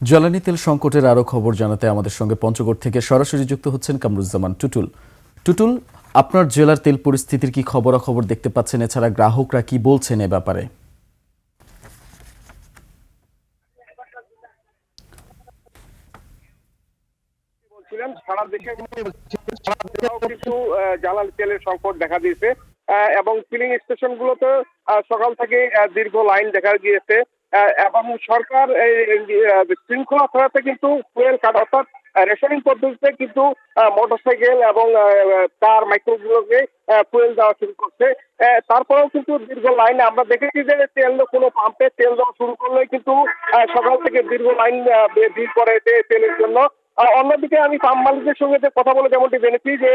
জ্বালানি তেল সংকটের আরও খবর জানাতে আমাদের সঙ্গে পঞ্চগড় থেকে সরাসরি যুক্ত হচ্ছেন কামরুজ্জামান টুটুল। টুটুল, আপনার জেলার তেল পরিস্থিতির কি খবরাখবর দেখতে পাচ্ছেন? এছাড়া গ্রাহকরা কি বলছেন এ ব্যাপারে? সারা দেশে কিন্তু জ্বালানি তেলের সংকট দেখা দিয়েছে এবং ফিলিং স্টেশন গুলোতে সকাল থেকে দীর্ঘ লাইন দেখা গিয়েছে এবং সরকার শৃঙ্খলা ছড়াতে কিন্তু ফুয়েল কার্ড অর্থাৎ রেশনিং পদ্ধতিতে কিন্তু মোটরসাইকেল এবং কার মাইক্রোগুলোকে ফুয়েল দেওয়া শুরু করছে। তারপরেও কিন্তু দীর্ঘ লাইন আমরা দেখেছি যে তেল কোনো পাম্পে তেল দেওয়া শুরু করলে কিন্তু সকাল থেকে দীর্ঘ লাইন ভিড় করে তেলের জন্য। অন্যদিকে আমি পাম্প মালিকদের সঙ্গে যে কথা বলে যেমনটি জেনেছি যে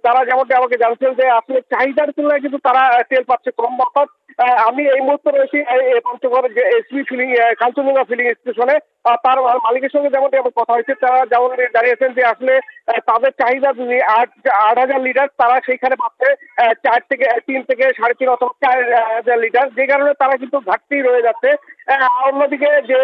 তারা যেমনটি আমাকে জানছেন যে আসলে চাহিদার তুলনায় কিন্তু তারা তেল পাচ্ছে কম। অর্থাৎ আমি এই মুহূর্তে রয়েছি পঞ্চগড়ের যে এসপি ফিলিং কাঞ্চনজঙ্ঘা ফিলিং স্টেশনে। তার মালিকের সঙ্গে যেমনটি আমার কথা হয়েছে, তারা যেমন জানিয়েছেন যে আসলে তাদের চাহিদা যদি 8,000 লিটার, তারা সেইখানে পাচ্ছে 3 থেকে 3.5 অথবা 4,000 লিটার, যে কারণে তারা কিন্তু ঘাটতি রয়ে যাচ্ছে। অন্যদিকে যে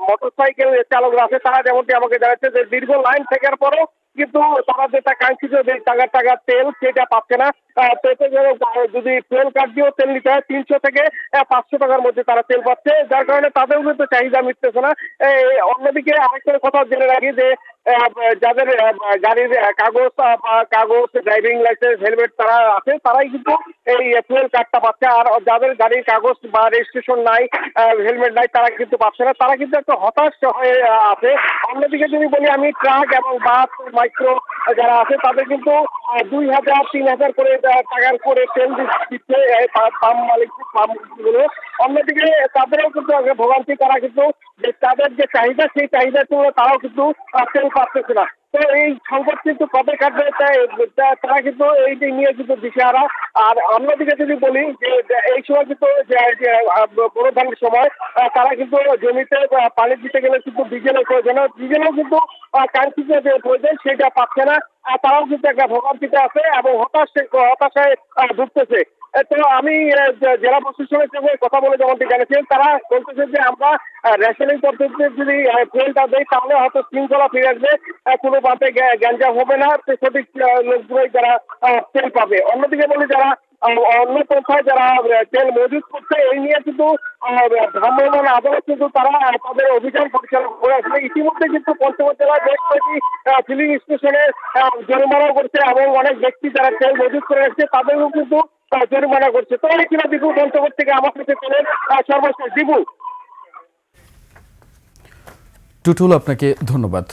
মোটরসাইকেল চালকরা আছে তারা যেমনটি আমাকে জানাচ্ছে যে দীর্ঘ লাইন থাকার পরেও কিন্তু তারা যেটা কাঙ্ক্ষিত যে টাকা তেল সেটা পাচ্ছে না। পেতে গেলে যদি ফুয়েল কার্ড দিয়েও তেল নিতে হয় 300 থেকে 500 টাকার মধ্যে তারা তেল পাচ্ছে, যার কারণে তাদেরও কিন্তু চাহিদা মিটতেছে না। অন্যদিকে আরেকটা কথা জেনে রাখি যে যাদের গাড়ির কাগজ ড্রাইভিং লাইসেন্স হেলমেট তারা আছে, তারাই কিন্তু এই ফুয়েল কার্ডটা পাচ্ছে। আর যাদের গাড়ির কাগজ বা রেজিস্ট্রেশন নাই, হেলমেট নাই, তারা কিন্তু পাচ্ছে না। তারা কিন্তু একটা হতাশ হয়ে আছে। অন্যদিকে যদি বলি আমি, ট্রাক এবং বাস মাইক্রো যারা আছে তাদের কিন্তু 2,000 3,000 করে টাকার করে তেল দিচ্ছে পাম্প মালিক পাম্পগুলো। অন্যদিকে তাদেরও কিন্তু ভোগান্তি, তারা কিন্তু তাদের যে চাহিদা সেই চাহিদার তুলনায় তারাও কিন্তু তেল পাচ্ছে না। তো এই সংকট কিন্তু কবে কাটবে তারা কিন্তু এই নিয়ে কিন্তু দিশেহারা। আর অন্যদিকে যদি বলি যে এই সময় কিন্তু বড় ধানের সময় তারা কিন্তু জমিতে পানি দিতে গেলে কিন্তু ডিজেলের প্রয়োজন, ডিজেলও কিন্তু কাঙ্ক্ষিত যে প্রয়োজন সেটা পাচ্ছে না। তারাও কিন্তু একটা ভোগান্তিতে আছে এবং হতাশায় ভুগতেছে। তো আমি জেলা প্রশাসনের সঙ্গে কথা বলে যেমনটি জানিয়েছেন, তারা বলতেছে যে আমরা রেশনিং পদ্ধতিতে যদি ফুয়েলটা দেয় তাহলে হয়তো শৃঙ্খলা ফিরে আসবে, কোনো পাম্পে গ্যাঞ্জাম হবে না, সঠিক লোকগুলোই যারা তেল পাবে। অন্যদিকে বলি যারা অন্য পন্থায় যারা তেল মজুত করছে এই নিয়ে কিন্তু ভ্রাম্যমাণ আদালত কিন্তু তারা তাদের অভিযান পরিচালনা করে আসলে ইতিমধ্যে কিন্তু পঞ্চগড় জেলায় বেশ কয়েকটি ফিলিং স্টেশনে জরিমানাও করছে এবং অনেক ব্যক্তি যারা তেল মজুত করে আসছে তাদেরও কিন্তু জরিমানা করছে। তো এই কিনা দিবু পঞ্চগড় থেকে আমার কাছে তেলের সর্বশেষ দিবু। টুটুল, আপনাকে ধন্যবাদ।